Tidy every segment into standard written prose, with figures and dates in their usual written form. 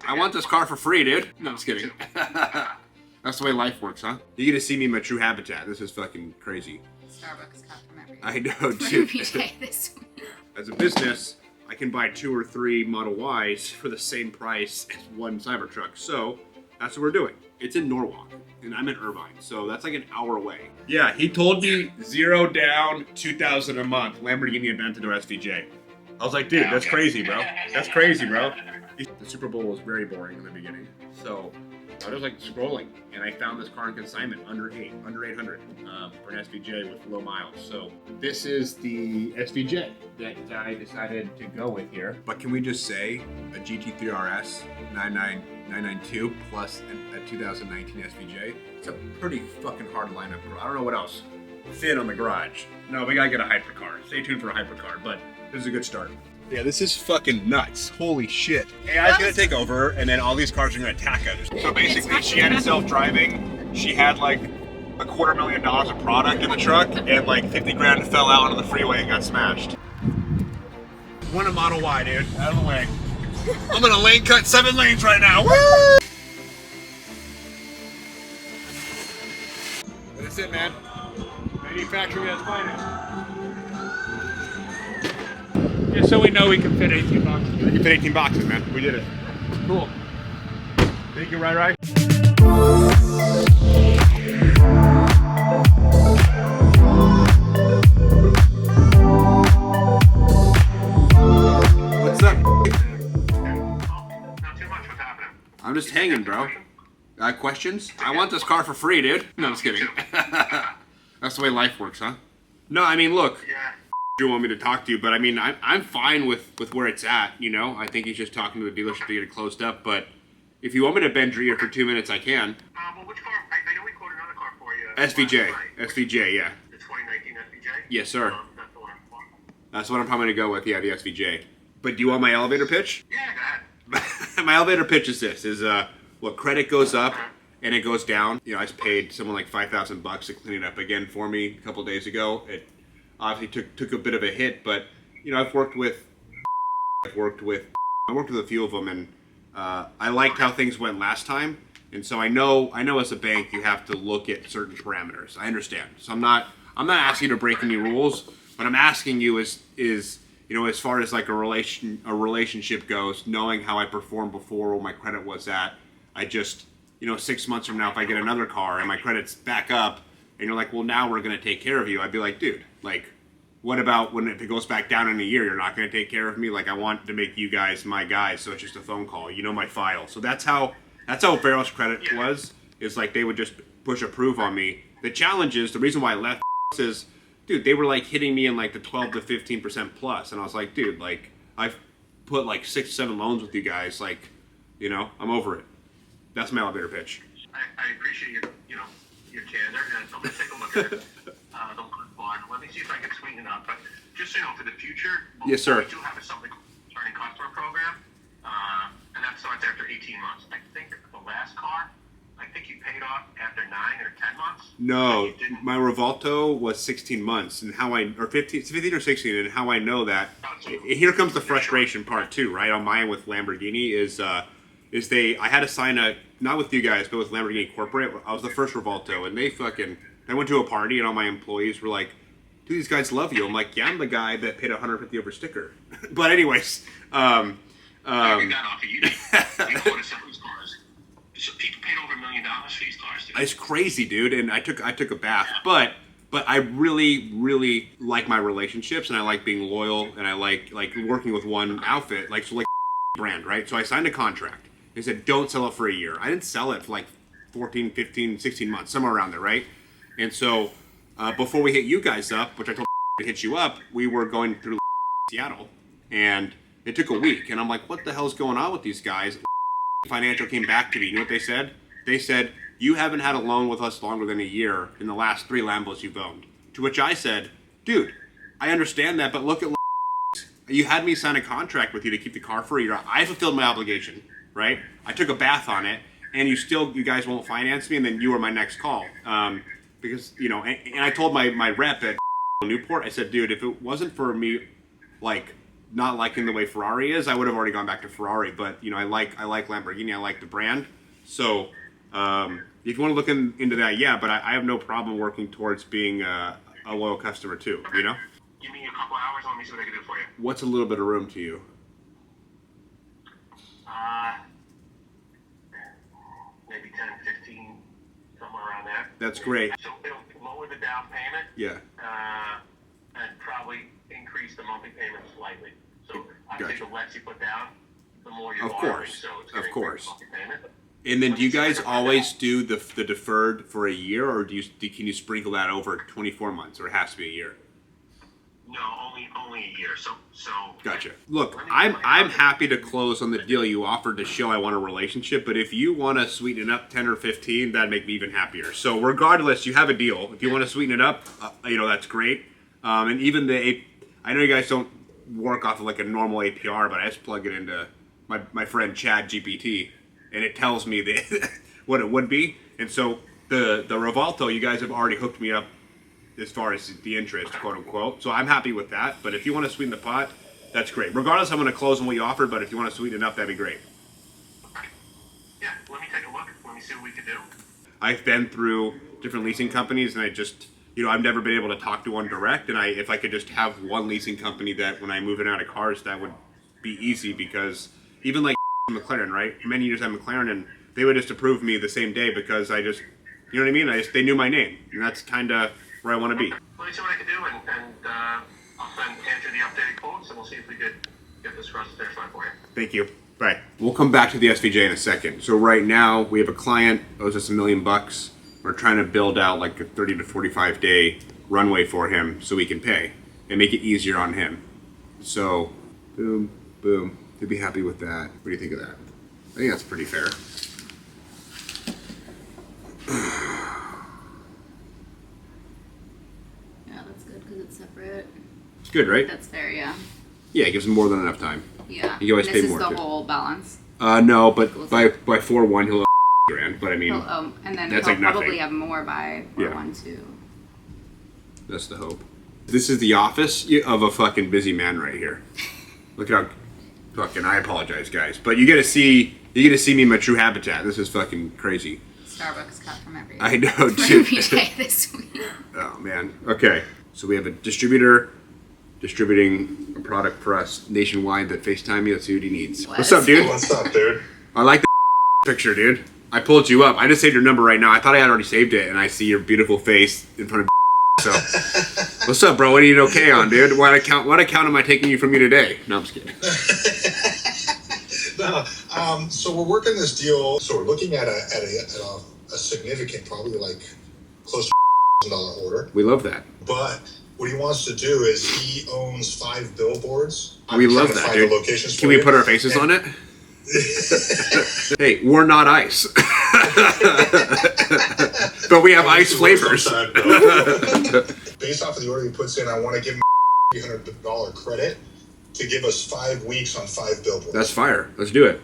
I want this car for free, dude. No, I'm just kidding. That's the way life works, huh? You get to see me in my true habitat. This is fucking crazy. Starbucks cup from every day. I know, For dude. every day this week. As a business, I can buy 2 or 3 Model Ys for the same price as one Cybertruck. So that's what we're doing. It's in Norwalk, and I'm in Irvine, so that's like an hour away. Yeah, he told me 0 down, 2,000 a month, Lamborghini Aventador SVJ. I was like, dude, that's crazy, bro. That's crazy, bro. The Super Bowl was very boring in the beginning, so I was like scrolling, and I found this car in consignment under 800 for an SVJ with low miles. So this is the SVJ that I decided to go with here. But can we just say a GT3 RS 992 plus a 2019 SVJ? It's a pretty fucking hard lineup, bro. I don't know what else fit on the garage. No, we gotta get a hypercar. Stay tuned for a hypercar, but this is a good start. Yeah, this is fucking nuts. Holy shit. AI's gonna take over, and then all these cars are gonna attack us. So basically, she had it self-driving. She had like $250,000 of product in the truck, and like 50 grand fell out onto the freeway and got smashed. Want a Model Y, dude. Out of the way. I'm gonna lane cut 7 lanes right now. Woo! That's it, man. Manufacturing at its finest. Just so we know we can fit 18 boxes. You can fit 18 boxes, man. We did it. Cool. Thank you, Right. What's up? Not too much. What's happening? I'm just hanging, bro. Questions? I want this car for free, dude. No, I'm just kidding. That's the way life works, huh? No, I mean, look. Yeah. You want me to talk to you, but I mean, I'm fine with where it's at, you know? I think he's just talking to the dealership to get it closed up, but if you want me to bend your ear for 2 minutes, I can. Well, which car? I know we quoted another car for you. SVJ. Last night. SVJ, yeah. The 2019 SVJ? Yes, sir. That's the one I'm for. That's what I'm probably going to go with, yeah, the SVJ. But do you want my elevator pitch? Yeah, go ahead. My elevator pitch is this, what credit goes up and it goes down. You know, I just paid someone like $5,000 to clean it up again for me a couple days ago. It obviously took a bit of a hit, but you know, I've worked with a few of them, and I liked how things went last time, and so I know as a bank you have to look at certain parameters. I understand, so I'm not asking you to break any rules. What I'm asking you is you know, as far as like a relationship goes, knowing how I performed before, where my credit was at, I just, you know, 6 months from now, if I get another car and my credit's back up, and you're like, well, now we're going to take care of you. I'd be like, dude, like, what about if it goes back down in a year, you're not going to take care of me? Like, I want to make you guys my guys, so it's just a phone call. You know my file. So that's how Barrel's credit was, is like they would just push approve on me. The challenge is, the reason why I left is, dude, they were like hitting me in like the 12 to 15% plus. And I was like, dude, like, I've put like 6 or 7 loans with you guys. Like, you know, I'm over it. That's my elevator pitch. I appreciate your candor, and I'm going to take a look at the one. Let me see if I can sweeten it up. But just so you know, for the future, Yes, sir. we do have something called a returning customer program, and that starts after 18 months. I think the last car, I think you paid off after 9 or 10 months. No, my Revolto was 16 months, and or 15 or 16, and how I know that. Here comes the frustration part too, right? On mine with Lamborghini is I had to sign not with you guys, but with Lamborghini Corporate. I was the first Revolto, and I went to a party, and all my employees were like, dude, these guys love you. I'm like, yeah, I'm the guy that paid $150 over sticker. But anyways, I get that off of you. You quoted some of these cars. So people paid over $1 million for these cars, dude. It's crazy, dude, and I took a bath, but I really, really like my relationships, and I like being loyal, and I like working with one outfit, like brand, right? So I signed a contract. They said, don't sell it for a year. I didn't sell it for like 14, 15, 16 months, somewhere around there, right? And so before we hit you guys up, which I told to hit you up, we were going through Seattle, and it took a week, and I'm like, what the hell's going on with these guys? Financial came back to me. You know what they said? They said, you haven't had a loan with us longer than a year in the last 3 Lambos you've owned. To which I said, dude, I understand that, but look at you had me sign a contract with you to keep the car for a year. I fulfilled my obligation, right? I took a bath on it, and you guys won't finance me, and then you were my next call. Because, you know, and I told my rep at Newport, I said, dude, if it wasn't for me, like, not liking the way Ferrari is, I would have already gone back to Ferrari. But I like Lamborghini. I like the brand. So if you want to look into that, yeah. But I have no problem working towards being a loyal customer too. Give me a couple hours. Let me see what I can do for you. What's a little bit of room to you? Maybe 10, 15, somewhere around there. That's great. So it'll lower the down payment. Yeah. And probably increase the monthly payment slightly. So I Gotcha. think the less you put down, the more you're Of borrowing. course. So it's Of gonna course. increase the monthly payment. And then do you guys always do the deferred for a year, or can you sprinkle that over 24 months, or it has to be a year? No, only a year. So Gotcha. Look, I'm happy to close on the deal you offered to show I want a relationship, but if you want to sweeten it up 10 or 15, that'd make me even happier. So regardless, you have a deal. If you want to sweeten it up, that's great. And even I know you guys don't work off of like a normal APR, but I just plug it into my friend Chad GPT, and it tells me what it would be. And so the Rivalto, you guys have already hooked me up as far as the interest, quote unquote. So I'm happy with that. But if you want to sweeten the pot, that's great. Regardless, I'm going to close on what you offered, but if you want to sweeten it up, that'd be great. yeah, let me take a look. Let me see what we can do. I've been through different leasing companies, and I just, I've never been able to talk to one direct. And if I could just have one leasing company that when I move in and out of cars, that would be easy, because even like McLaren, right? For many years at McLaren, and they would just approve me the same day because I just, you know what I mean? They knew my name, and that's kind of where I want to be. Let me see what I can do, and I'll send Andrew the updated quotes, and we'll see if we could get this across the finish line for you. Thank you. Bye. We'll come back to the SVJ in a second. So right now we have a client owes us $1 million. We're trying to build out like a 30 to 45 day runway for him so we can pay and make it easier on him. So boom, boom. He'll be happy with that. What do you think of that? I think that's pretty fair. Yeah, that's good because it's separate. It's good, right? That's fair, yeah. Yeah, it gives him more than enough time. Yeah. You can always And pay this more is the too. whole balance. No, but by 4/1 he'll $1,000. But I mean, And then that's he'll like nothing. probably have more by Yeah. 1, 2. That's the hope. This is the office of a fucking busy man right here. Look at how fucking, I apologize, guys, but you get to see me in my true habitat. This is fucking crazy. Starbucks cut from every I know, from dude. every day this week. Oh man. Okay, so we have a distributor distributing a product for us nationwide that FaceTime me. Let's see what he needs. What's up, dude? What's up, dude? I like the picture, dude. I pulled you up. I just saved your number right now. I thought I had already saved it, and I see your beautiful face in front of. So, what's up, bro? What do you need okay on, dude? What account am I taking you from you today? No, I'm just kidding. No, so we're working this deal. So we're looking at a significant, probably like close to $1,000 order. We love that. But what he wants to do is he owns 5 billboards. We I'm love trying to that, find dude. the locations Can for we you. put our faces on it? Hey, we're not ice. But we have ice flavors. Based off of the order he puts in, I want to give him a $300 credit to give us 5 weeks on 5 billboards. That's fire. Let's do it.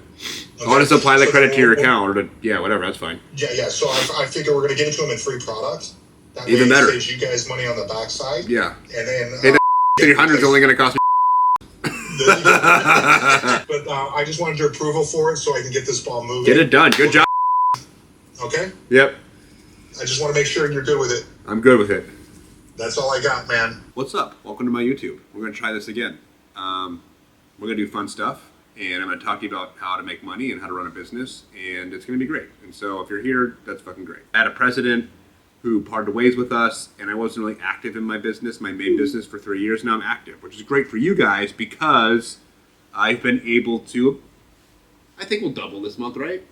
Okay. I'll just apply the So credit then to your we'll- account, or to, yeah, whatever. That's fine. Yeah. So I figure we're going to give it to him in free product. That Even way better. It saves you guys money on the backside. Yeah. And then... Hey, that 300 is only going to cost me. But I just wanted your approval for it so I can get this ball moving. Get it done. Good job. Okay? Yep. I just want to make sure you're good with it. I'm good with it. That's all I got, man. What's up? Welcome to my YouTube. We're going to try this again. We're going to do fun stuff, and I'm going to talk to you about how to make money and how to run a business, and it's going to be great. And so if you're here, that's fucking great. I had a president who parted ways with us, and I wasn't really active in my business, my main business, for 3 years. Now I'm active, which is great for you guys because I've been able to, I think we'll double this month, right?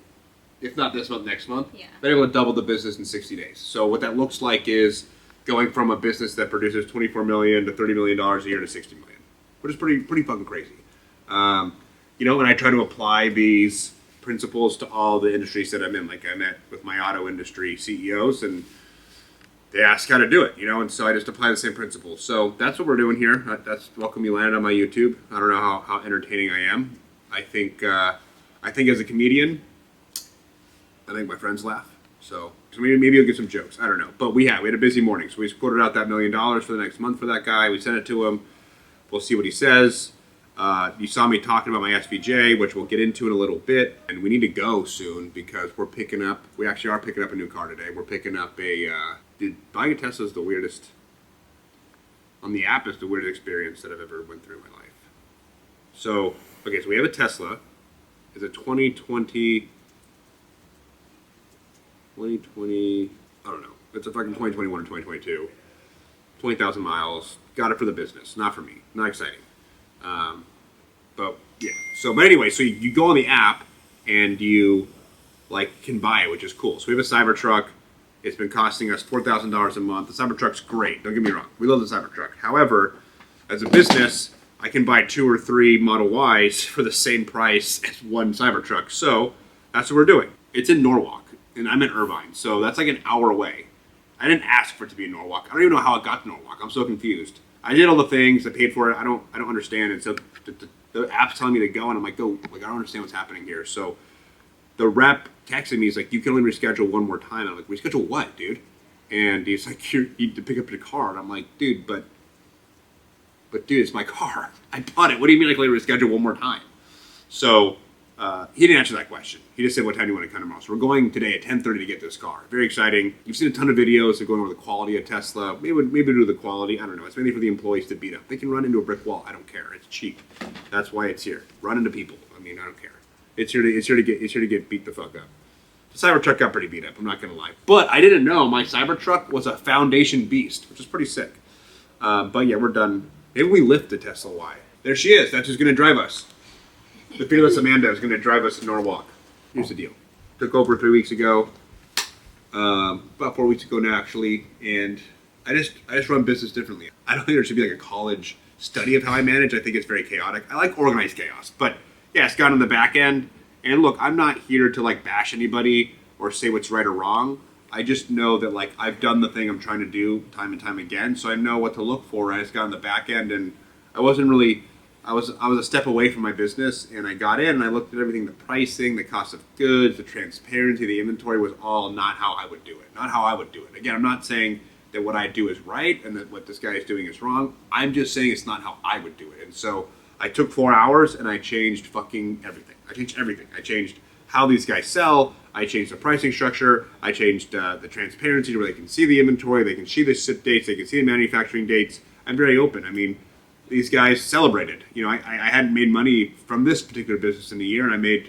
If not this month, next month. Yeah. Been able to double the business in 60 days. So what that looks like is going from a business that produces $24 million to $30 million a year to $60 million, which is pretty fucking crazy. And I try to apply these principles to all the industries that I'm in. Like I met with my auto industry CEOs, and they ask how to do it, and so I just apply the same principles. So that's what we're doing here. That's welcome you landed on my YouTube. I don't know how entertaining I am. I think as a comedian, I think my friends laugh. So maybe you'll get some jokes. I don't know. But we had a busy morning. So we quoted out that $1 million for the next month for that guy. We sent it to him. We'll see what he says. You saw me talking about my SVJ, which we'll get into in a little bit, and we need to go soon because we actually are picking up a new car today. We're picking up dude, buying a Tesla is the weirdest, on the app is the weirdest experience that I've ever went through in my life. So, okay, so we have a Tesla. It's a 2020, I don't know. It's a fucking 2021 or 2022. 20,000 miles. Got it for the business, not for me. Not exciting. But yeah. But anyway, so you go on the app and you can buy it, which is cool. So we have a Cybertruck. It's been costing us $4,000 a month. The Cybertruck's great. Don't get me wrong. We love the Cybertruck. However, as a business, I can buy 2 or 3 Model Ys for the same price as one Cybertruck. So that's what we're doing. It's in Norwalk, and I'm in Irvine. So that's like an hour away. I didn't ask for it to be in Norwalk. I don't even know how it got to Norwalk. I'm so confused. I did all the things. I paid for it. I don't understand it. So the app's telling me to go, and I'm like, go. I don't understand what's happening here. So the rep texted me. He's like, you can only reschedule one more time. I'm like, reschedule what, dude? And he's like, you need to pick up your car. And I'm like, dude, but dude, it's my car. I bought it. What do you mean I can only reschedule one more time? So he didn't answer that question. He just said, what time do you want to come tomorrow? So we're going today at 10:30 to get this car. Very exciting. You've seen a ton of videos of going over the quality of Tesla. Maybe do the quality. I don't know. It's mainly for the employees to beat up. They can run into a brick wall. I don't care. It's cheap. That's why it's here. Run into people. I mean, I don't care. It's here to get beat the fuck up. The Cybertruck got pretty beat up. I'm not gonna lie. But I didn't know my Cybertruck was a foundation beast, which is pretty sick. But yeah, we're done. Maybe we lift the Tesla Y. There she is. That's who's gonna drive us. The fearless Amanda is going to drive us to Norwalk. Here's the deal. Took over 3 weeks ago. About 4 weeks ago now, actually. And I just run business differently. I don't think there should be like a college study of how I manage. I think it's very chaotic. I like organized chaos. But yeah, it's gone on the back end. And look, I'm not here to bash anybody or say what's right or wrong. I just know that I've done the thing I'm trying to do time and time again. So I know what to look for. I just got on the back end, and I wasn't really... I was a step away from my business, and I got in and I looked at everything, the pricing, the cost of goods, the transparency, the inventory was all not how I would do it. Not how I would do it. Again, I'm not saying that what I do is right and that what this guy is doing is wrong. I'm just saying it's not how I would do it. And so I took 4 hours and I changed fucking everything. I changed everything. I changed how these guys sell. I changed the pricing structure. I changed the transparency where they can see the inventory, they can see the ship dates, they can see the manufacturing dates. I'm very open. I mean, these guys celebrated. I hadn't made money from this particular business in a year, and I made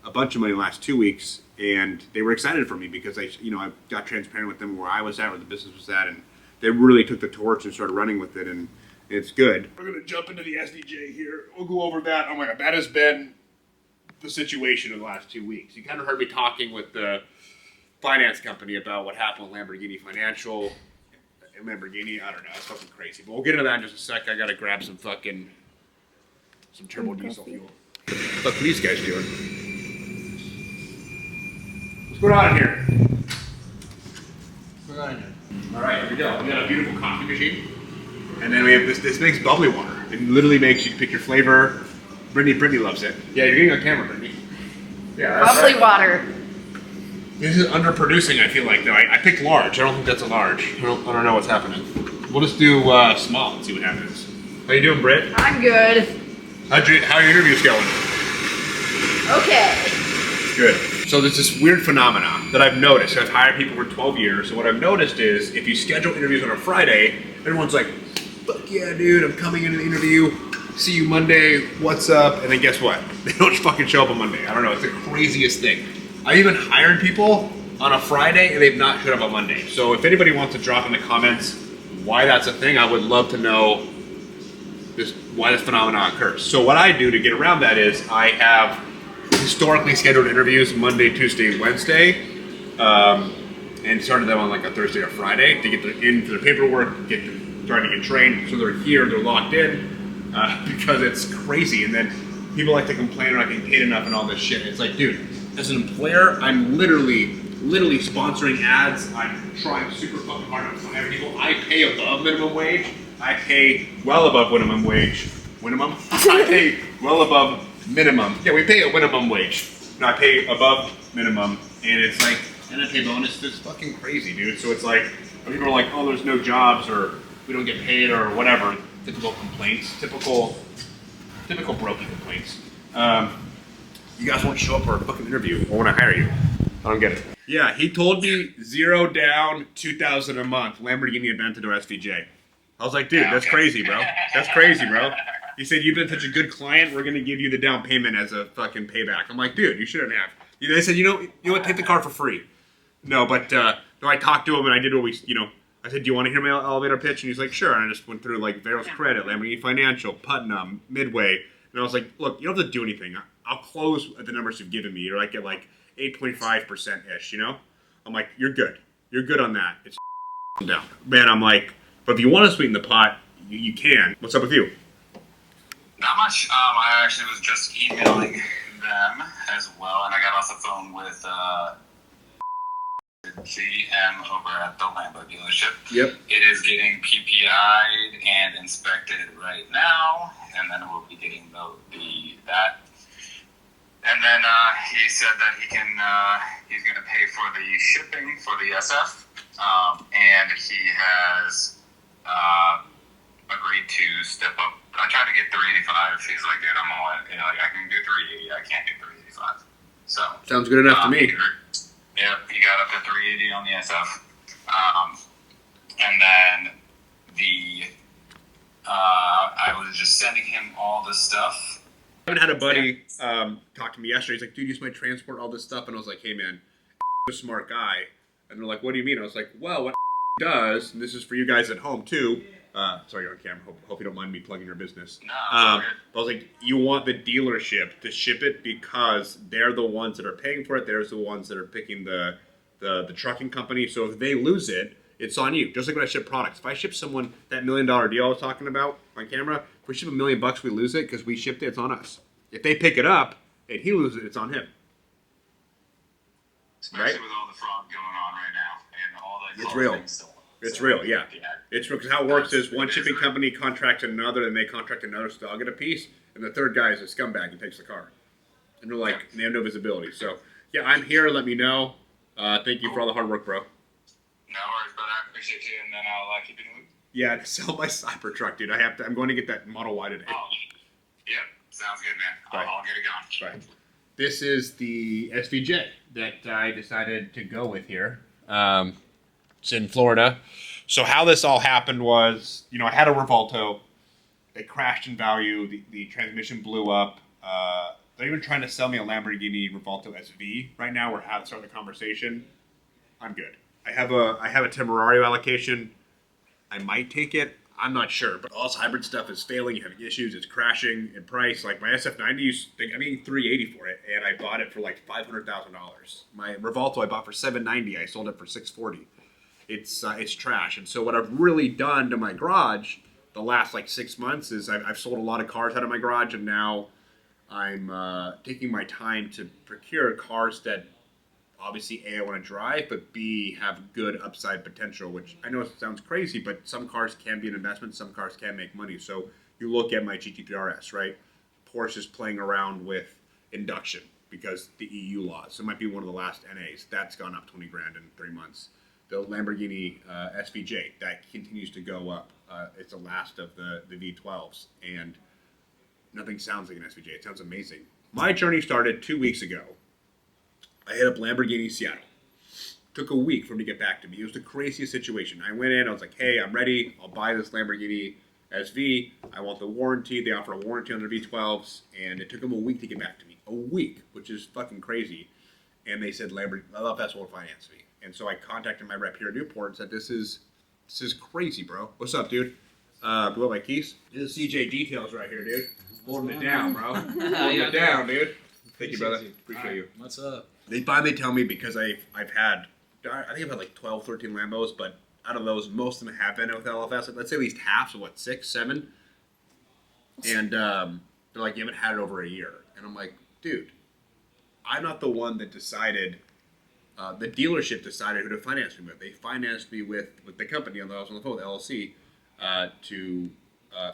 a bunch of money the last 2 weeks, and they were excited for me because I got transparent with them where I was at, where the business was at, and they really took the torch and started running with it, and it's good. We're gonna jump into the SDJ here. We'll go over that. Oh my God, that has been the situation in the last 2 weeks. You kind of heard me talking with the finance company about what happened with Lamborghini Financial. Lamborghini, I don't know, it's fucking crazy. But we'll get into that in just a sec. I gotta grab some turbo diesel fuel. What are these guys doing? What's going on in here? What's going on here? Alright, here we go. We got a beautiful coffee machine. And then we have this makes bubbly water. It literally makes you pick your flavor. Brittany loves it. Yeah, you're getting on camera, Brittany. Yeah, that's Bubbly right. water. This is underproducing, I feel like, though. I picked large. I don't think that's a large. I don't know what's happening. We'll just do small and see what happens. How you doing, Britt? I'm good. How are your interviews going? Okay. Good. So there's this weird phenomenon that I've noticed. I've hired people for 12 years, and what I've noticed is if you schedule interviews on a Friday, everyone's like, fuck yeah, dude, I'm coming into the interview. See you Monday, what's up? And then guess what? They don't fucking show up on Monday. I don't know, it's the craziest thing. I even hired people on a Friday and they've not showed up on Monday. So if anybody wants to drop in the comments why that's a thing, I would love to know why this phenomenon occurs. So what I do to get around that is I have historically scheduled interviews Monday, Tuesday, Wednesday, and started them on a Thursday or Friday to get in for their paperwork, starting to get trained, so they're here, they're locked in, because it's crazy. And then people like to complain they're not getting paid enough and all this shit. It's like, dude, as an employer, I'm literally sponsoring ads. I'm trying super fucking hard to hire people. I pay above minimum wage. I pay well above minimum wage. Minimum? I pay well above minimum. Yeah, we pay a minimum wage. No, I pay above minimum, and it's like, and I pay bonus. It's fucking crazy, dude. So it's like, people are like, oh, there's no jobs, or we don't get paid, or whatever. Typical complaints. Typical Typical brokey complaints. You guys won't show up for a fucking interview or when I hire you. I don't get it. Yeah, he told me 0 down, 2,000 a month, Lamborghini Aventador SVJ. I was like, dude, that's crazy, bro. That's crazy, bro. He said, you've been such a good client, we're going to give you the down payment as a fucking payback. I'm like, dude, you shouldn't have. They said, you know what, take the car for free. No, but no, I talked to him and I did what we, I said, do you want to hear my elevator pitch? And he's like, sure. And I just went through like Veros Credit, Lamborghini Financial, Putnam, Midway. And I was like, look, you don't have to do anything. I'll close at the numbers you've given me. You're like at like 8.5%-ish, I'm like, you're good. You're good on that. It's down. Man, I'm like, but if you want to sweeten the pot, you can. What's up with you? Not much. I actually was just emailing them as well, and I got off the phone with GM over at the Lambo dealership. Yep. It is getting PPI'd and inspected right now, and then we'll be getting that. And then he said that he's going to pay for the shipping for the SF, and he has agreed to step up. I tried to get 385. He's like, dude, I'm all in. I can do 380. I can't do 385. So sounds good enough to me. Yep, he got up to 380 on the SF, and then I was just sending him all the stuff. I haven't had a buddy talk to me yesterday. He's like, dude, you use my transport, all this stuff. And I was like, hey, man, a smart guy. And they're like, what do you mean? I was like, well, what does, and this is for you guys at home, too. Sorry, you're on camera. Hope you don't mind me plugging your business. No, I was like, you want the dealership to ship it because they're the ones that are paying for it. They're the ones that are picking the trucking company. So if they lose it, it's on you. Just like when I ship products. If I ship someone that $1 million deal I was talking about on camera, if we ship $1 million, we lose it because we shipped it. It's on us. If they pick it up and he loses it, it's on him. Especially with all the fraud going on right now and all the it's real. It's real, yeah. It's real because how it works is one shipping company contracts another, and they contract another, so they'll get a piece, and the third guy is a scumbag and takes the car. And they're like, they have no visibility. So, yeah, I'm here. Let me know. Thank you for all the hard work, bro. No worries, brother. I appreciate you, and then I'll keep you in the loop. Yeah, to sell my Cybertruck, dude. I'm going to get that Model Y today. Oh, yeah. Sounds good, man. I'll get it going. Right. This is the SVJ that I decided to go with here. It's in Florida. So how this all happened was, I had a Revolto. It crashed in value. The transmission blew up. They're even trying to sell me a Lamborghini Revolto SV right now. We're starting the conversation. I'm good. I have a Temerario allocation. I might take it. I'm not sure. But all this hybrid stuff is failing, having issues. It's crashing in price. Like my SF90, I'm getting $380 for it, and I bought it for like $500,000. My Revolto I bought for $790. I sold it for $640. It's trash. And so what I've really done to my garage the last like 6 months is I've sold a lot of cars out of my garage, and now I'm taking my time to procure cars that obviously A, I want to drive, but B, have good upside potential, which I know it sounds crazy, but some cars can be an investment, some cars can make money. So you look at my GT3 RS, right? Porsche is playing around with induction because the EU laws. So it might be one of the last NAs. That's gone up 20 grand in 3 months. The Lamborghini SVJ, that continues to go up. It's the last of the V12s, and nothing sounds like an SVJ. It sounds amazing. My journey started 2 weeks ago. I hit up Lamborghini Seattle. Took a week for him to get back to me. It was the craziest situation. I went in, I was like, hey, I'm ready. I'll buy this Lamborghini SV. I want the warranty. They offer a warranty on their V12s, and it took them a week to get back to me. A week, which is fucking crazy. And they said, LFS will finance me. And so I contacted my rep here at Newport and said, this is crazy, bro. What's up, dude? Do you want my keys? This is CJ Details right here, dude. Holding it down, bro. Holding it down, dude. Thank you, brother. Appreciate you. What's up? They finally tell me because I think I've had like 12, 13 Lambos, but out of those, most of them have been with LFS. Let's say at least half, so what, 6, 7? And they're like, you haven't had it over a year. And I'm like, dude, I'm not the one that decided, the dealership decided who to finance me with. They financed me with the company I was on the phone with, LLC, to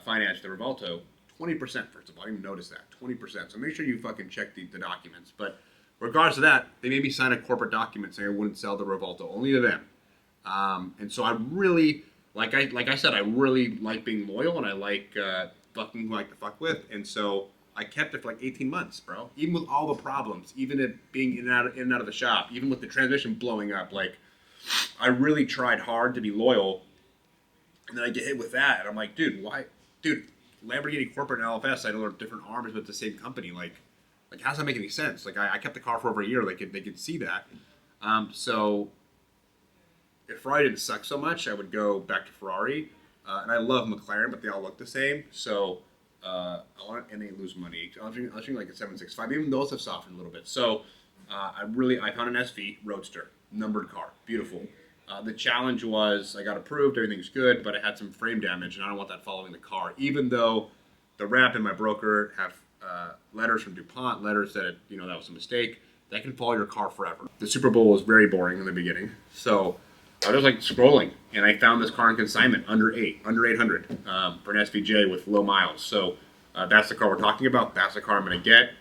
finance the Revolto. 20%, first of all. I didn't even notice that. 20%. So make sure you fucking check the documents. But regardless of that, they made me sign a corporate document saying I wouldn't sell the Revolto, only to them. And so I really, like I said, I really like being loyal, and I like fucking who I like to fuck with, and so I kept it for like 18 months, bro. Even with all the problems, even it being in and out of the shop, even with the transmission blowing up, like I really tried hard to be loyal, and then I get hit with that, and I'm like, dude, why, dude? Lamborghini corporate and LFS, I know they're different arms, but the same company. Like how does that make any sense? Like I kept the car for over a year. They could see that. So if Ferrari didn't suck so much, I would go back to Ferrari. And I love McLaren, but they all look the same. So I want and they lose money. I was thinking like a 765. Even those have softened a little bit. So I found an SV Roadster, numbered car, beautiful. The challenge was I got approved, everything's good, but I had some frame damage, and I don't want that following the car. Even though the rep and my broker have letters from DuPont, letters that that was a mistake, that can follow your car forever. The Super Bowl was very boring in the beginning, so I was like scrolling, and I found this car in consignment under 800 for an SVJ with low miles. So that's the car we're talking about. That's the car I'm going to get.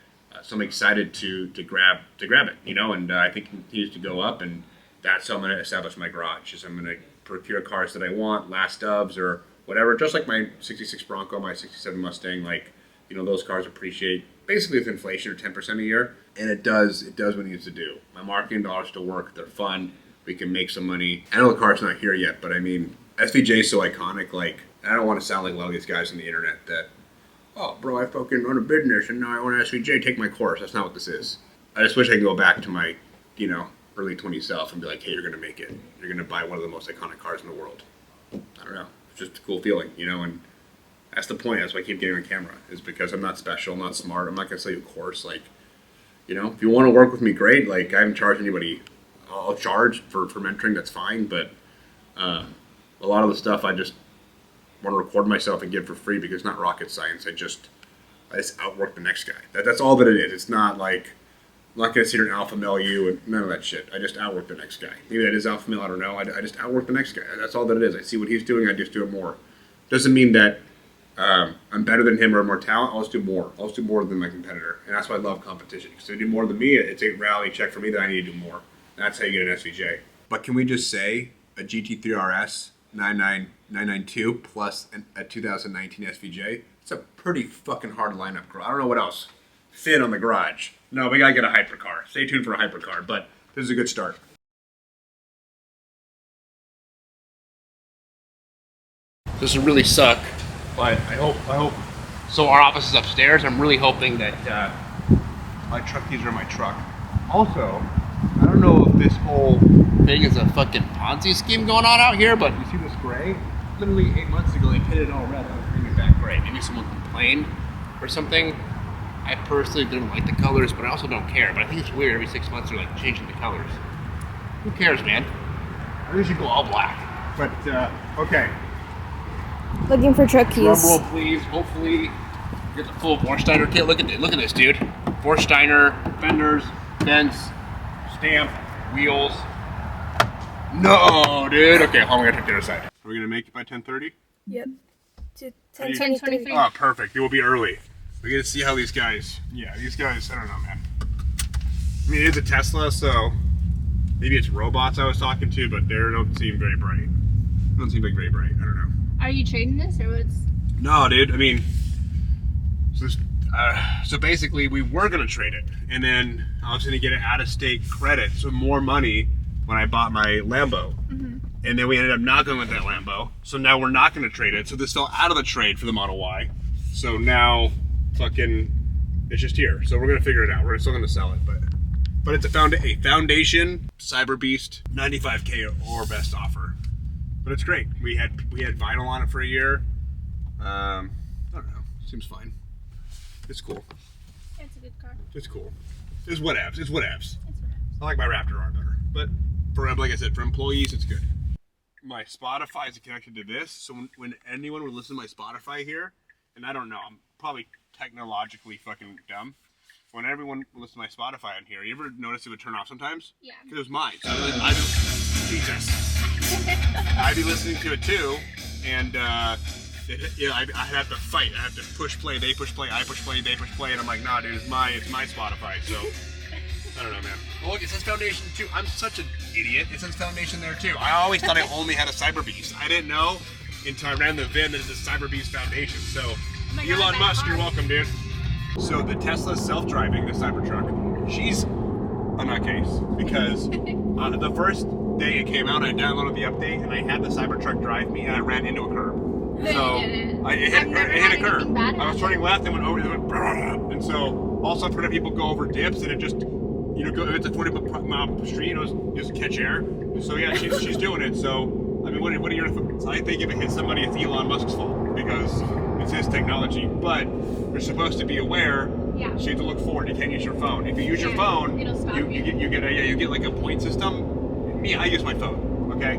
So I'm excited to grab it, and I think it continues to go up, and that's how I'm going to establish my garage. Is I'm going to procure cars that I want, last stubs or whatever, just like my 66 Bronco, my 67 Mustang. Like, those cars appreciate basically with inflation or 10% a year, and it does what it needs to do. My marketing dollars still work. They're fun. We can make some money. I know the car's not here yet, but I mean, SVJ is so iconic. Like, I don't want to sound like a lot of these guys on the internet that, oh, bro, I fucking run a business and now I want an SVJ. Take my course. That's not what this is. I just wish I could go back to my, early 20s self and be like, hey, you're going to make it. You're going to buy one of the most iconic cars in the world. I don't know. It's just a cool feeling, and that's the point. That's why I keep getting on camera, is because I'm not special, I'm not smart. I'm not going to sell you a course. Like, if you want to work with me, great. Like, I haven't charged anybody. I'll charge for mentoring, that's fine. But a lot of the stuff I just want to record myself and give for free because it's not rocket science. I just outwork the next guy. That's all that it is. It's not like, I'm not going to sit here and alpha male you and none of that shit. I just outwork the next guy. Maybe that is alpha male, I don't know. I just outwork the next guy. That's all that it is. I see what he's doing, I just do it more. Doesn't mean that I'm better than him or more talent. I'll just do more. I'll just do more than my competitor. And that's why I love competition. Because if they do more than me, it's a reality check for me that I need to do more. That's how you get an SVJ. But can we just say a GT3 RS 992 plus a 2019 SVJ? It's a pretty fucking hard lineup, girl. I don't know what else fit on the garage. No, we gotta get a hypercar. Stay tuned for a hypercar, but this is a good start. This will really suck, but I hope. So our office is upstairs. I'm really hoping that my truck keys are in my truck. Also, I don't know if this whole thing is a fucking Ponzi scheme going on out here, but you see this gray? Literally 8 months ago, they painted it all red. I was bringing it back gray. Maybe someone complained or something. I personally didn't like the colors, but I also don't care. But I think it's weird. Every 6 months, they're like changing the colors. Who cares, man? I think you should go all black. But okay. Looking for truck keys. Drum roll, please. Hopefully, get the full Vorsteiner kit. Look at this, dude. Vorsteiner, fenders, vents, stamp, wheels. No, dude. Okay, hold on. I'm gonna take the other side. Are we gonna make it by 10:30? Yep. To 10:23. Oh, perfect. It will be early. We get to see how these guys. Yeah, these guys. I don't know, man. I mean, it is a Tesla, so maybe it's robots I was talking to, but they don't seem very bright. They don't seem like very bright. I don't know. Are you trading this or what's? No, dude. I mean, so basically, we were gonna trade it, and then I was gonna get an out-of-state credit, so more money when I bought my Lambo. Mm-hmm. And then we ended up not going with that Lambo, so now we're not gonna trade it. So this fell out of the trade for the Model Y. So now, fucking, it's just here. So we're gonna figure it out. We're still gonna sell it, but it's a foundation Cyber Beast 95K or best offer. But it's great. We had vinyl on it for a year. I don't know. Seems fine. It's cool. It's a good car. It's cool. It's whatevs. I like my Raptor R better. But for, like I said, for employees, it's good. My Spotify is connected to this, so when anyone would listen to my Spotify here, and I don't know, I'm probably technologically fucking dumb. When everyone would listen to my Spotify on here, you ever notice it would turn off sometimes? Yeah. Because it was mine. So I'd be listening to it too, and I'd have to fight. I have to push play, they push play, I push play, they push play, and I'm like, nah, dude, it's my Spotify. So I don't know, man. Oh, look, it says Foundation too. I'm such an idiot. It says Foundation there too. I always thought I only had a Cyber Beast. I didn't know until I ran the VIN that it's a Cyber Beast Foundation. So Oh my God, Elon that Musk, car. you're welcome, dude. So the Tesla self-driving, the Cybertruck, she's a nutcase because the first day it came out, I downloaded the update and I had the Cybertruck drive me and I ran into a curb. No, So you didn't. it I've never hit had a curb. anything bad I was happen. turning left and went over, and so also I've heard people go over dips and it just, you know, it's a 40-mile street, it was just catch air. So yeah, she's doing it. So I mean, what are your thoughts? I think if it hits somebody, it's Elon Musk's fault because it's his technology. But you're supposed to be aware. Yeah. So you have to look forward. You can't use your phone. If you use your phone, it'll stop you get like a point system. Me, I use my phone. Okay,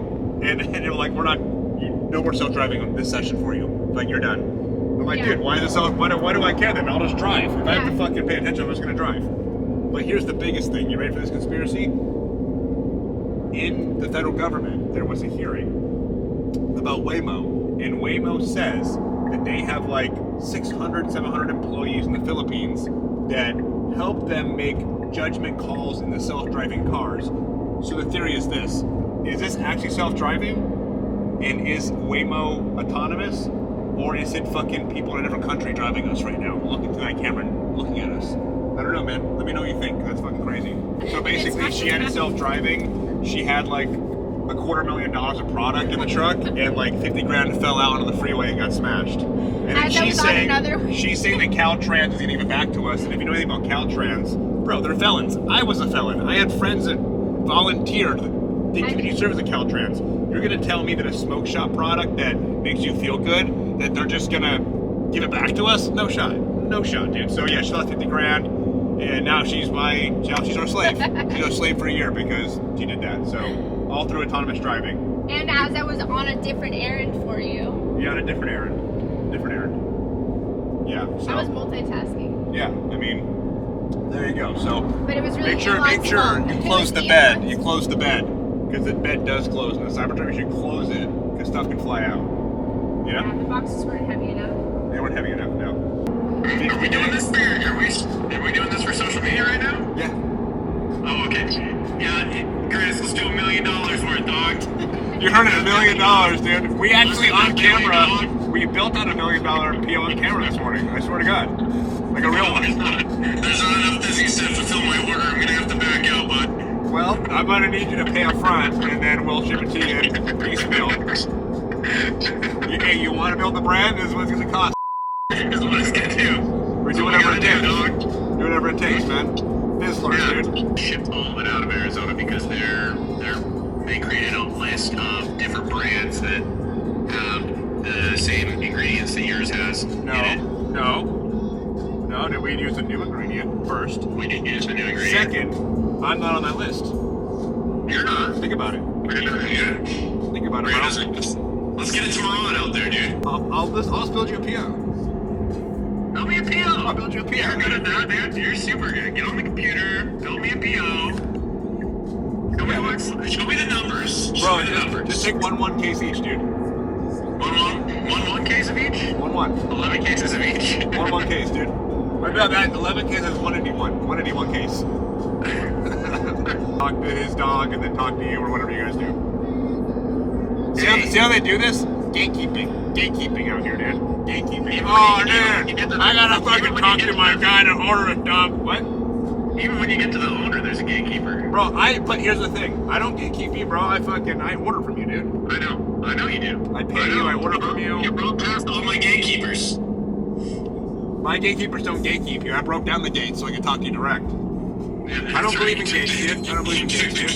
and they're like, we're not. No more self-driving on this session for you. Like you're done. I'm like, dude, why is it self? Why do I care then? I'll just drive. If I have to fucking pay attention, I'm just gonna drive. But here's the biggest thing. You ready for this conspiracy? In the federal government, there was a hearing about Waymo, and Waymo says that they have like 600, 700 employees in the Philippines that help them make judgment calls in the self-driving cars. So the theory is this actually self-driving? And is Waymo autonomous? Or is it fucking people in a different country driving us right now, looking through that camera and looking at us? I don't know, man. Let me know what you think. That's fucking crazy. So basically, she had it self-driving. She had like $250,000 of product in the truck, and like 50 grand fell out onto the freeway and got smashed. And then she's saying that Caltrans is gonna give it back to us. And if you know anything about Caltrans, bro, they're felons. I was a felon. I had friends that volunteered, did community service at Caltrans. You're gonna tell me that a smoke shop product that makes you feel good, that they're just gonna give it back to us? No shot. No shot, dude. So yeah, she lost 50 grand, and now she's our slave. She's our slave for a year because she did that. So all through autonomous driving. And as I was on a different errand for you. Yeah, on a different errand. Yeah. So I was multitasking. yeah, I mean, there you go. So But it was really make sure Elon's you fault. close It the was bed. Elon's. You close the bed because the bed does close. In the Cybertruck, you should close it because stuff can fly out. You know? Yeah, the boxes weren't heavy enough. They weren't heavy enough. No. Are we doing this? Are we doing this for social media right now? Yeah. Oh, okay. Yeah, Chris, let's do $1 million worth, dog. You heard it, $1 million, dude. We actually on camera. We built out $1 million PO on camera this morning. I swear to God, like a real one. There's not enough Disney stuff to fill my order. I'm gonna have to back out, bud. Well, I'm gonna need you to pay up front, and then we'll ship it to you in piece build. Hey, you want to build the brand? This is what it's gonna cost. That's what it's gonna do. We do whatever it takes. Dog. Do whatever it takes, man. Bizzlers, dude. Shipped all of it out of Arizona because they created a list of different brands that have the same ingredients that yours has. No, did we use a new ingredient first? We did use a new ingredient. Second, I'm not on that list. You're not. Think about it. Yeah. Think about it, bro. Let's get it tomorrow out there, dude. I'll just build you a PO. Build me a PO. I'll build you a PO. You're good at that, dude. You're super good. Get on the computer. Build me a PO. Show me the numbers. Show Bro, me the numbers. just take one case each, dude. One case of each? 11 cases of each. One case, dude. Right about that, 11 cases, 1 case. Talk to his dog and then talk to you or whatever you guys do. See how they do this? Gatekeeping out here, dude. Gatekeeping. Oh, dude, I gotta fucking talk to my guy to order a dog. What? Even when you get to the owner, there's a gatekeeper. Bro, but here's the thing. I don't gatekeep you, bro. I order from you, dude. I know you do. I pay you, I order from you. You broke past all my gatekeepers. My gatekeepers don't gatekeep you. I broke down the gate so I can talk to you direct. Yeah, I don't believe in gates, dude. I don't believe in gates, dude.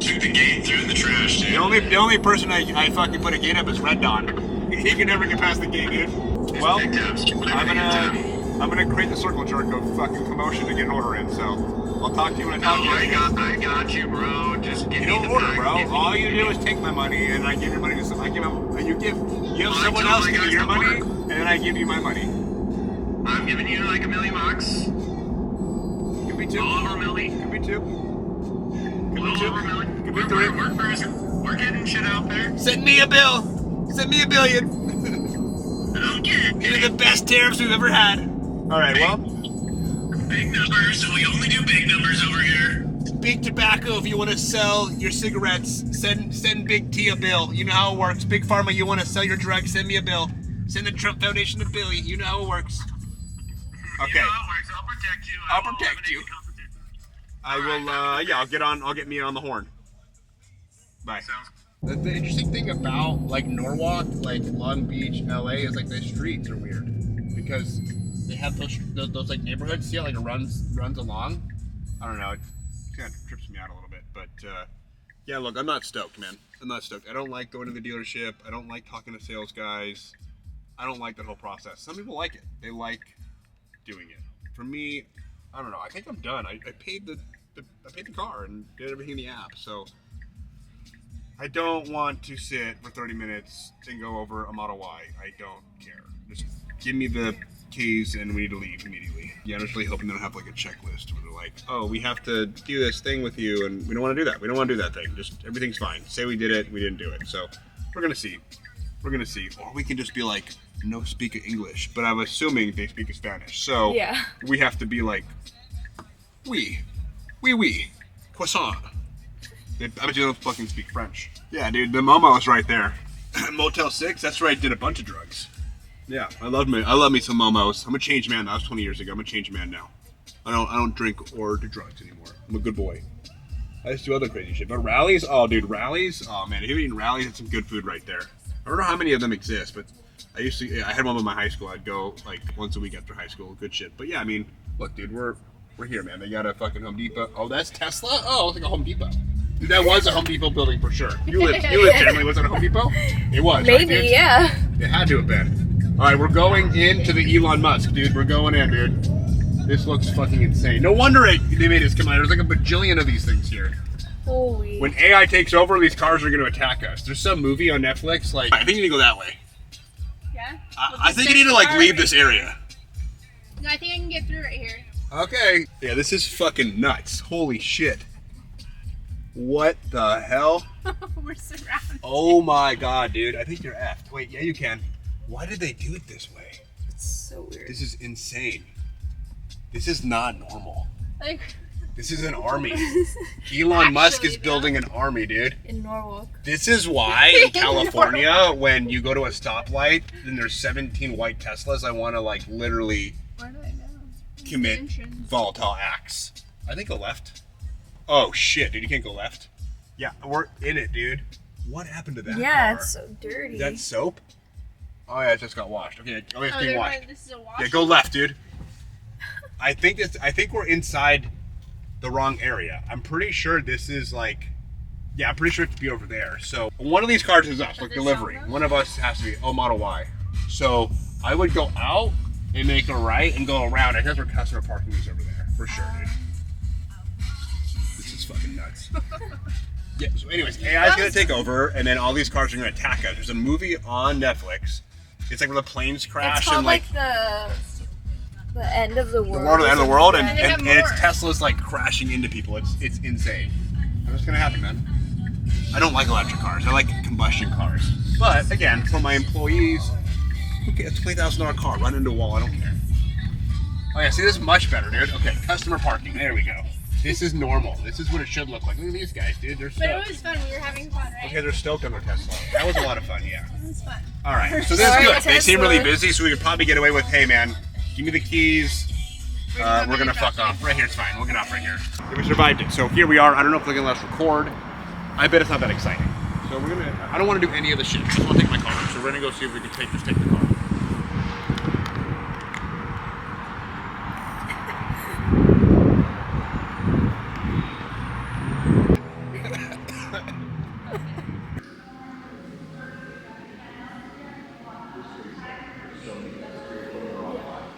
Took the gate, threw it in the trash, dude. The only person I fucking put a gate up is Red Dawn. He can never get past the gate, dude. Well, I'm gonna create the circle jerk of fucking commotion to get an order in. So I'll talk to you when I talk to you. I got you, bro. Just give You me don't the order, bag. bro. All you do is take my money, and I give your money to someone. You give someone else give you your money, and then I give you my money. I'm giving you like $1 million bucks. Could be 2. All over $1 million. Could be 2. Could be Well 2. over $1 million. Could be 3. We're getting shit out there. Send me a bill. Send me $1 billion. Okay. These are the best tariffs we've ever had. All right, well. Big numbers. We only do big numbers over here. Big Tobacco, if you want to sell your cigarettes, send Big T a bill. You know how it works. Big Pharma, you want to sell your drugs, send me a bill. Send the Trump Foundation to Billy. You know how it works. Okay. You know how it works. I'll protect you. I'll will protect you. eliminate the competition. I will, yeah, I'll get me on the horn. Bye. Sounds The interesting thing about, like, Norwalk, like, Long Beach, LA, is, like, the streets are weird. Because they have those like, neighborhoods. See how, like, it runs along? I don't know. It kind of trips me out a little bit. But, yeah, look, I'm not stoked, man. I'm not stoked. I don't like going to the dealership. I don't like talking to sales guys. I don't like that whole process. Some people like it. They like doing it. For me, I don't know. I think I'm done. I paid the car and did everything in the app. So I don't want to sit for 30 minutes and go over a Model Y. I don't care. Just give me the keys and we need to leave immediately. Yeah, I'm just really hoping they don't have like a checklist where they're like, oh, we have to do this thing with you and we don't want to do that. We don't want to do that thing. Just everything's fine. Say we did it, we didn't do it. So we're gonna see. We're gonna see. Or we can just be like, no speak English. But I'm assuming they speak Spanish. So Yeah. we have to be like, oui, croissant. I bet you don't fucking speak French. Yeah, dude, the Momo is right there. Motel 6, that's where I did a bunch of drugs. Yeah, I love me some Momos. I'm a changed man. That was 20 years ago. I'm a changed man now. I don't drink or do drugs anymore. I'm a good boy. I just do other crazy shit. But rallies, oh dude, rallies. Oh man, if you've eaten rallies, it's some good food right there. I don't know how many of them exist, but I had one in my high school. I'd go like once a week after high school. Good shit. But yeah, I mean, look, dude, we're here, man. They got a fucking Home Depot. Oh, that's Tesla? Oh, it's like a Home Depot. Dude, that was a Home Depot building for sure. You lived generally, was it a Home Depot? It was. Maybe, right, yeah. It had to have been. All right, we're going into the Elon Musk, dude. We're going in, dude. This looks fucking insane. No wonder they made us come out. There's like a bajillion of these things here. Holy. When AI takes over, these cars are going to attack us. There's some movie on Netflix, like, I think you need to go that way. Yeah? I think you need to, like, leave this area. No, I think I can get through right here. Okay. Yeah, this is fucking nuts. Holy shit. What the hell? We're surrounded. Oh my god, dude. I think you're effed. Wait, yeah, you can. Why did they do it this way? It's so weird. This is insane. This is not normal. Like, This is an army. Elon Musk is building an army, dude. In Norwalk. This is why in California, when you go to a stoplight and there's 17 white Teslas, I want to like literally where do I go? commit volatile acts. I think go left. Oh shit, dude, you can't go left. Yeah, we're in it, dude. What happened to that Yeah, car? it's so dirty. Is that soap? Oh yeah, it just got washed. Okay, oh, it's being washed. This is a wash. Yeah, go left, dude. I think we're inside the wrong area. I'm pretty sure this is like, yeah, I'm pretty sure it's to be over there. So one of these cars is us, like delivery. One of us has to be, Model Y. So I would go out and make a right and go around. I guess we're customer parking is over there, for sure, dude. This is fucking nuts. Yeah, so anyways, AI is going to take over, and then all these cars are going to attack us. There's a movie on Netflix. It's like where the planes crash It's called and like the end of the world. the end of the world, and they have it's more. Tesla's like crashing into people. It's insane. What's gonna happen, man? I don't like electric cars. I like combustion cars. But again, for my employees, okay, it's a $20,000 car. Run into a wall. I don't care. Oh yeah, see, this is much better, dude. Okay, customer parking. There we go. This is normal. This is what it should look like. Look at these guys, dude. They're But stoked. it was fun. We were having fun, right? Okay, they're stoked on their Tesla. That was a lot of fun, yeah. It was fun. All right, so this is Sorry, good. They seem really Tesla. busy, so we could probably get away with, hey man, give me the keys. We're gonna gonna fuck drop off. Right here, it's fine. We'll get off right here. We survived it. So here we are. I don't know if they're gonna let us record. I bet it's not that exciting. So we're gonna. I don't want to do any of the shit. I just want to take my car. So we're gonna go see if we can just take the car.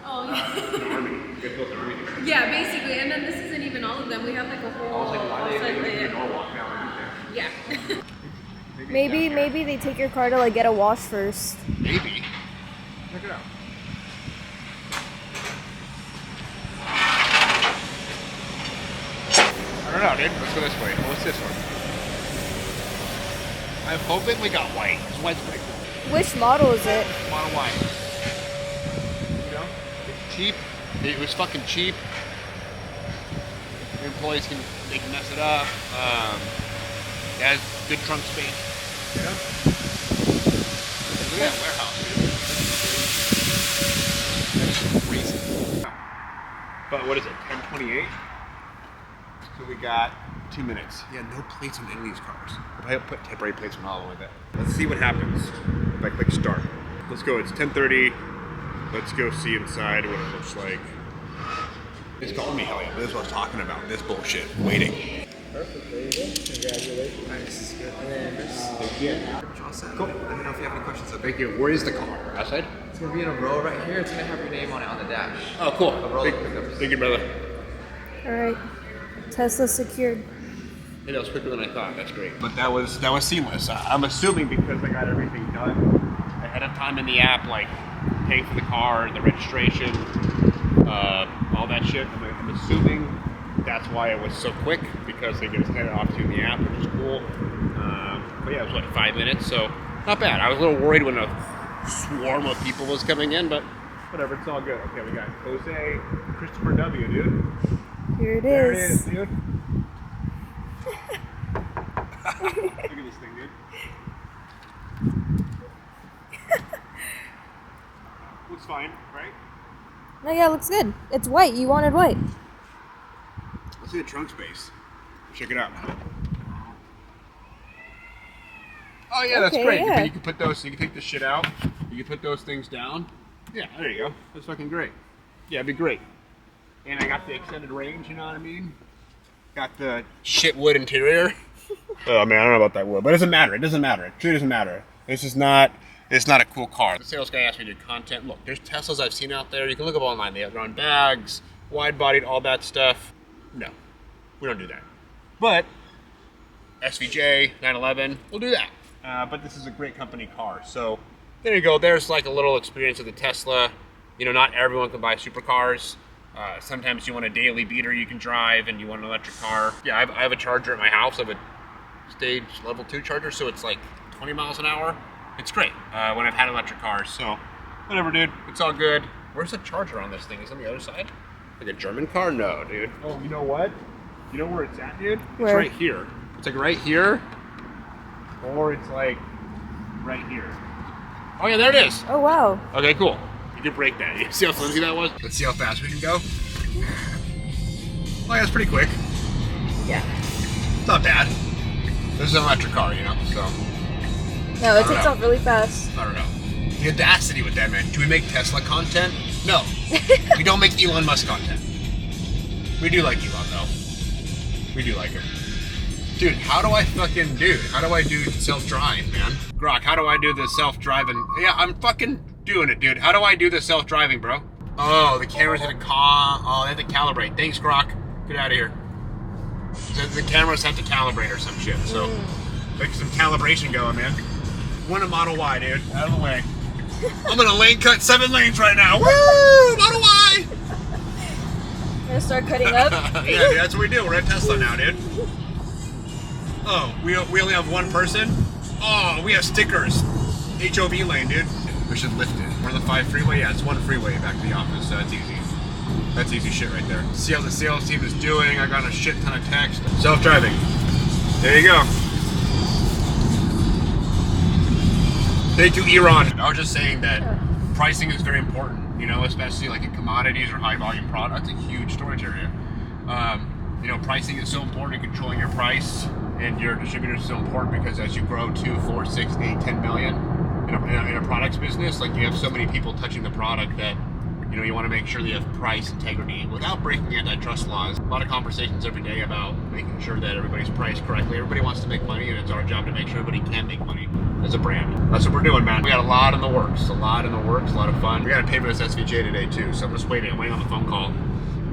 Oh, yeah, basically. And then this isn't even all of them. We have like a whole. Yeah. Maybe they take your car to like get a wash first. Maybe. Check it out. I don't know, dude. Let's go this way. Oh, what's this one? I'm hoping we got white. It's white's pretty cool. Which model is it? Model Y. You know? It's cheap. It was fucking cheap. Your employees can mess it up. It has good trunk space. You know? Look at that warehouse, dude. what is it, 10:28? So we got 2 minutes. Yeah, no plates on any of these cars. I put temporary plates on all of them. Let's see what happens if I click start. Let's go, it's 10:30. Let's go see inside what it looks like. Just call me, hell yeah. This is what I was talking about, this bullshit, waiting. Perfect, there you go. Congratulations. Nice, this is good. And then all set. Cool. Let me know if you have any questions. Thank you. Where is the car? Outside? It's gonna be in a row right here. It's gonna have your name on it on the dash. Oh, cool. A row of pickups. Thank you, brother. All right. Tesla secured. Hey, that was quicker than I thought. That's great. But that was seamless. I'm assuming because I got everything done ahead of time in the app, like paying for the car, the registration, all that shit. I'm assuming that's why it was so quick, because they just handed it off to you in the app, which is cool. But yeah, it was what, 5 minutes, so not bad. I was a little worried when a swarm of people was coming in, but whatever, it's all good. Okay, we got Jose Christopher W, dude. Here it There it is. is, dude. Look at this thing, dude. Looks fine, right? No, yeah, it looks good. It's white. You wanted white. Let's see the trunk space. Check it out. Oh yeah, that's Okay, great. yeah. You can put those. You can take this shit out. You can put those things down. Yeah, there you go. That's fucking great. Yeah, it'd be great. And I got the extended range. You know what I mean? Got the shit wood interior. Oh man, I don't know about that wood, but it doesn't matter. It doesn't matter. It truly doesn't matter. This is not. It's not a cool car. The sales guy asked me to do content. Look, there's Teslas I've seen out there. You can look up online. They have their own bags, wide-bodied, all that stuff. No, we don't do that. But SVJ 911, we'll do that. But this is a great company car. So there you go. There's like a little experience of the Tesla. You know, not everyone can buy supercars. Sometimes you want a daily beater you can drive, and you want an electric car. Yeah, I have a charger at my house. I have a stage level 2 charger, so it's like 20 miles an hour. It's great when I've had electric cars. So whatever, dude. It's all good. Where's the charger on this thing? Is it on the other side? Like a German car? No, dude. Oh, you know what? You know where it's at, dude? Where? It's right here. It's like right here, or it's like right here. Oh yeah, there it is. Oh, wow. Okay, cool. You can break that. You see how flimsy that was? Let's see how fast we can go. Oh yeah, it's pretty quick. Yeah. It's not bad. This is an electric car, you know, so No, it don't takes know. off really fast. I don't know. The audacity with that, man. Do we make Tesla content? No. We don't make Elon Musk content. We do like Elon, though. We do like him. Dude, how do I do self-drive, man? Grok, how do I do the self-driving? Yeah, I'm fucking doing it, dude. How do I do the self-driving, bro? Oh, the camera's gonna they have to calibrate. Thanks, Grok. Get out of here. The cameras have to calibrate or some shit, so make some calibration going, man. Want a Model Y, dude. Out of the way. I'm gonna lane cut 7 lanes right now. Woo! Model Y! Gonna start cutting up? Yeah, dude, that's what we do. We're at Tesla now, dude. Oh, we only have one person? Oh, we have stickers. HOV lane, dude. We should lift it. We're on the 5 freeway. Yeah, it's one freeway back to the office, so that's easy. That's easy shit right there. See how the sales team is doing. I got a shit ton of text. Self-driving. There you go. Thank you, Iran. I was just saying that pricing is very important, you know, especially like in commodities or high volume products. It's a huge storage area. You know, pricing is so important in controlling your price, and your distributor is so important because as you grow 2, 4, 6, 8, 10 million in a products business, like you have so many people touching the product that, you know, you want to make sure that you have price integrity without breaking the antitrust laws. A lot of conversations every day about making sure that everybody's priced correctly. Everybody wants to make money, and it's our job to make sure everybody can make money as a brand. That's what we're doing, man. We got a lot in the works, a lot of fun. We got to pay for this SVJ today too, so I'm just waiting. I'm waiting on the phone call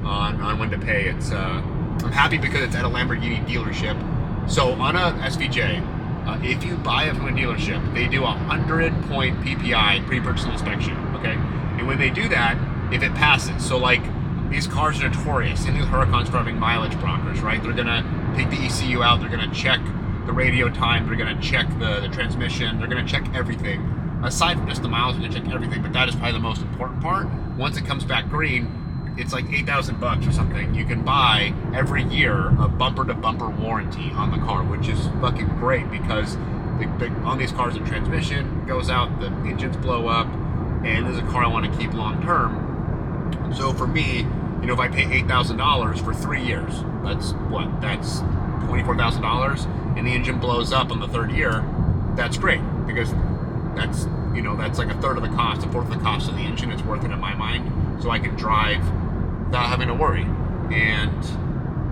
on when to pay. It's I'm happy because it's at a Lamborghini dealership. So on a SVJ, if you buy it from a dealership, they do a 100-point PPI, pre-purchase inspection, okay? And when they do that, if it passes, so like these cars are notorious, and the Huracan's driving mileage blockers, right? They're gonna take the ECU out, they're gonna check the radio time, they're gonna check the transmission, they're gonna check everything. Aside from just the miles, they're gonna check everything, but that is probably the most important part. Once it comes back green, it's like $8,000 or something. You can buy every year a bumper-to-bumper warranty on the car, which is fucking great because on these cars, the transmission goes out, the engines blow up, and this is a car I want to keep long-term. So for me, You know, if I pay $8,000 for 3 years, that's what? That's $24,000, and the engine blows up on the 3rd year. That's great, because that's, you know, that's like a third of the cost, a fourth of the cost of the engine. It's worth it in my mind, so I can drive without having to worry. And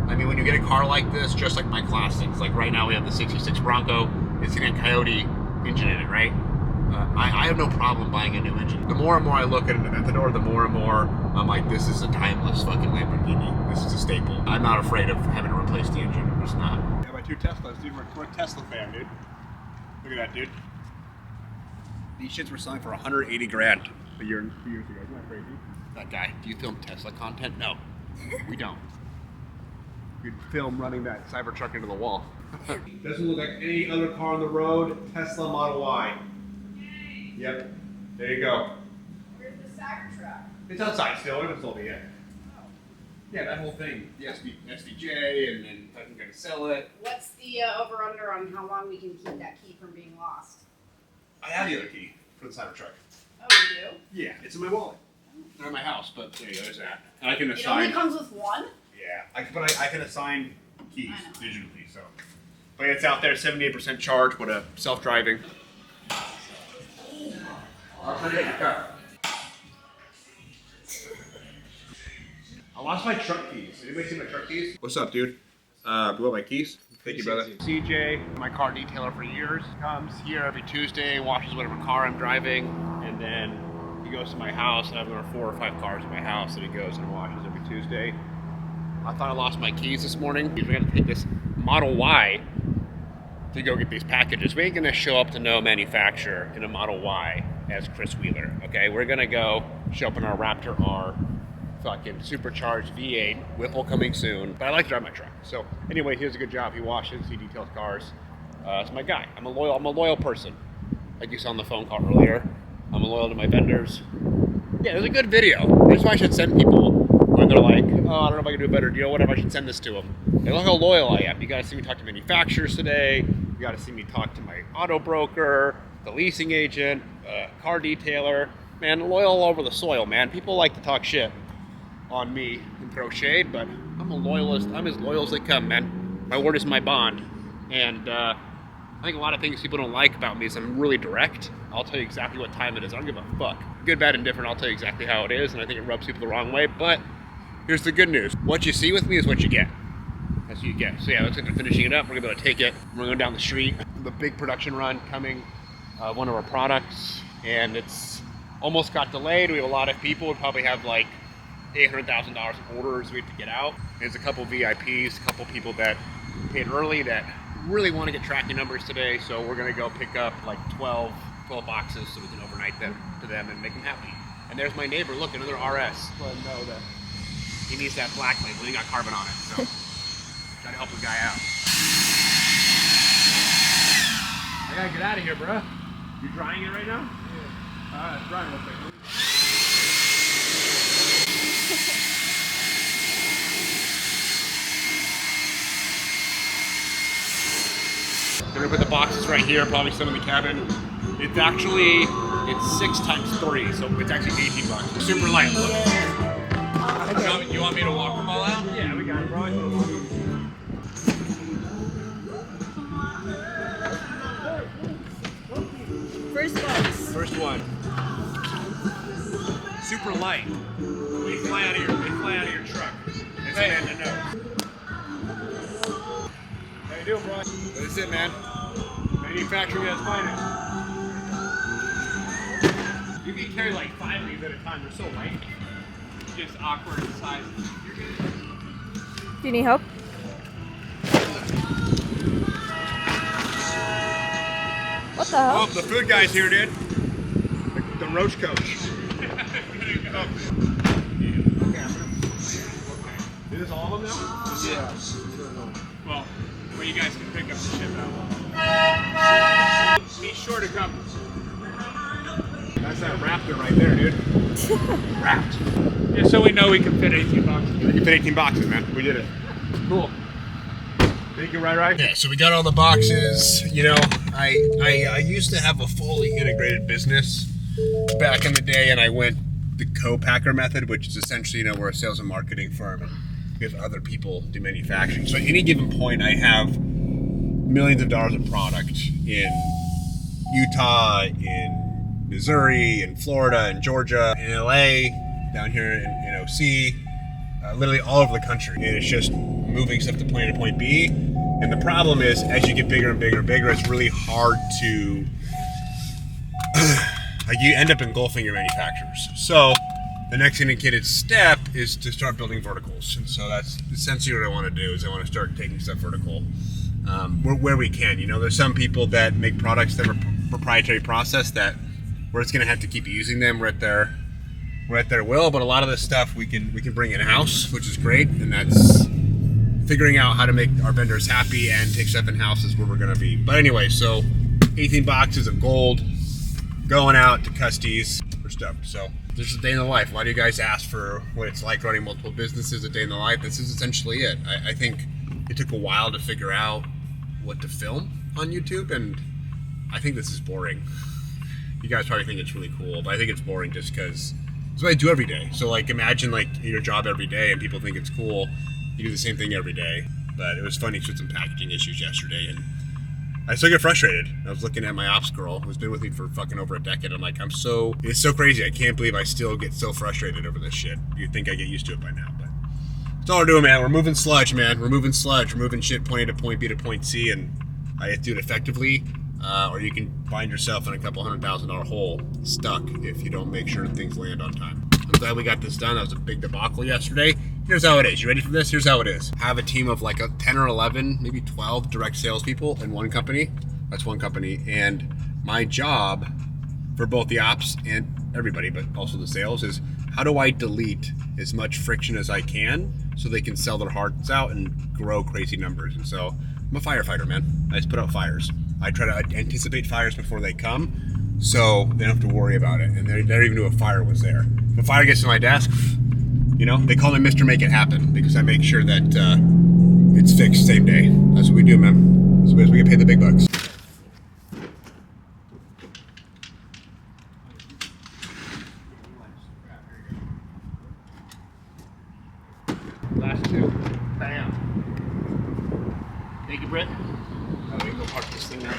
I mean, when you get a car like this, just like my classics, like right now we have the 66 Bronco, it's got a Coyote engine in it, right? I have no problem buying a new engine. The more and more I look at an Aventador, the more and more I'm like, this is a timeless fucking Lamborghini. This is a staple. I'm not afraid of having to replace the engine. I'm just not. Yeah, my 2 Teslas, dude. We're a Tesla fan, dude. Look at that, dude. These shits were selling for 180 grand a year, 2 years ago. Isn't that crazy? That guy, do you film Tesla content? No, we don't. You'd film running that Cybertruck into the wall. Doesn't look like any other car on the road. Tesla Model Y. Yep. There you go. Where's the Cybertruck? It's outside still. We haven't sold it yet. Oh. Yeah, that whole thing. The SVJ, and then I'm going to sell it. What's the over-under on how long we can keep that key from being lost? I have the other key for the Cybertruck. Oh, you do? Yeah, it's in my wallet. Not in my house, but there you go. There's that. And I can It assign. only comes with one? Yeah, I can assign keys digitally. So, but it's out there, 78% charge. What a self-driving. I'll try to get your car. I lost my truck keys. Anybody see my truck keys? What's up, dude? You want my keys? Thank you, brother. CJ, my car detailer for years, comes here every Tuesday, washes whatever car I'm driving, and then he goes to my house, and I've got 4 or 5 cars in my house that he goes and washes every Tuesday. I thought I lost my keys this morning. We got to take this Model Y to go get these packages. We ain't gonna show up to no manufacturer in a Model Y as Chris Wheeler, okay? We're gonna go show up in our Raptor R, fucking supercharged V8, Whipple coming soon. But I like to drive my truck. So anyway, he does a good job. He washes, he details cars. It's my guy. I'm a loyal person. Like you saw on the phone call earlier. I'm loyal to my vendors. Yeah, it was a good video. That's why I should send people when they're like, oh, I don't know if I can do a better deal, whatever, I should send this to them. They look how loyal I am. You gotta see me talk to manufacturers today. You gotta see me talk to my auto broker, the leasing agent, car detailer. Man, loyal all over the soil, man. People like to talk shit on me and throw shade, but I'm a loyalist. I'm as loyal as they come, man. My word is my bond. And I think a lot of things people don't like about me is I'm really direct. I'll tell you exactly what time it is. I don't give a fuck. Good, bad, and different, I'll tell you exactly how it is, and I think it rubs people the wrong way, but here's the good news. What you see with me is what you get. That's what you get. So yeah, looks like they're finishing it up. We're gonna be able to take it. We're going down the street. The big production run coming, one of our products, and it's almost got delayed. We have a lot of people. We probably have like $800,000 of orders we have to get out. There's a couple VIPs, a couple people that paid early that really want to get tracking numbers today, so we're gonna go pick up like 12 boxes so we can overnight them to them and make them happy. And there's my neighbor, look, another RS. Let him know that he needs that black label. He got carbon on it, so try to help the guy out. I gotta get out of here, bro. You drying it right now? Yeah. It's drying real quick. We're gonna put the boxes right here, probably some in the cabin. It's actually, it's 6 times 3, so it's actually 18 bucks. Super light, look. Okay. You want me to walk them all out? Yeah, we got it, bro. First box. First one. Super light. They fly out of your truck. It's an end to nose. How you doing, bro? That's it, man. Manufacturing at its finest. You can carry like 5 of these at a time. They're so light. Just awkward in size. You're good. Do you need help? What the hell? Oh, the food guy's here, dude. The roach coach. Is this all of them now? Yeah. Well, you guys can pick up the ship out. Be sure to come. That's that Raptor right there, dude. Wrapped. Yeah, so we know we can fit 18 boxes. We can fit 18 boxes, man. We did it. Cool. Thank you, right? Yeah, so we got all the boxes. You know, I used to have a fully integrated business back in the day, and I went co-packer method, which is essentially, we're a sales and marketing firm and we have other people do manufacturing. So at any given point, I have millions of dollars of product in Utah, in Missouri, in Florida, in Georgia, in LA, down here in OC, literally all over the country. And it's just moving stuff to point A to point B. And the problem is, as you get bigger and bigger and bigger, it's really hard to, you end up engulfing your manufacturers. So the next indicated step is to start building verticals. And so that's essentially what I want to do, is I want to start taking stuff vertical where we can. There's some people that make products that are proprietary process that we're just going to have to keep using them. We're at their will, but a lot of this stuff we can bring in-house, which is great. And that's figuring out how to make our vendors happy and take stuff in-house is where we're going to be. But anyway, so 18 boxes of gold going out to Custies. We're stoked. So this is a day in the life. Why do you guys ask for what it's like running multiple businesses, a day in the life? This is essentially it. I think it took a while to figure out what to film on YouTube, and I think this is boring. You guys probably think it's really cool, but I think it's boring just because it's what I do every day. So imagine your job every day and people think it's cool. You do the same thing every day. But it was funny with some packaging issues yesterday, and I still get frustrated. I was looking at my ops girl who's been with me for fucking over a decade. I'm like, it's so crazy. I can't believe I still get so frustrated over this shit. You'd think I get used to it by now, but that's all we're doing, man. We're moving sludge, man. We're moving sludge. We're moving shit point A to point B to point C, and I have to do it effectively, or you can find yourself in a couple $100,000 hole stuck if you don't make sure things land on time. I'm glad we got this done. That was a big debacle yesterday. Here's how it is. You ready for this? Here's how it is. I have a team of 10 or 11, maybe 12 direct salespeople in one company. That's one company. And my job for both the ops and everybody, but also the sales, is how do I delete as much friction as I can so they can sell their hearts out and grow crazy numbers. And so I'm a firefighter, man. I just put out fires. I try to anticipate fires before they come, so they don't have to worry about it. And they never even knew a fire was there. If a fire gets to my desk, they call me Mr. Make It Happen, because I make sure that it's fixed same day. That's what we do, man. So we get paid the big bucks. Last two. Bam. Thank you, Britt. Oh, we can go park this thing now.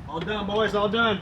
All done, boys. All done.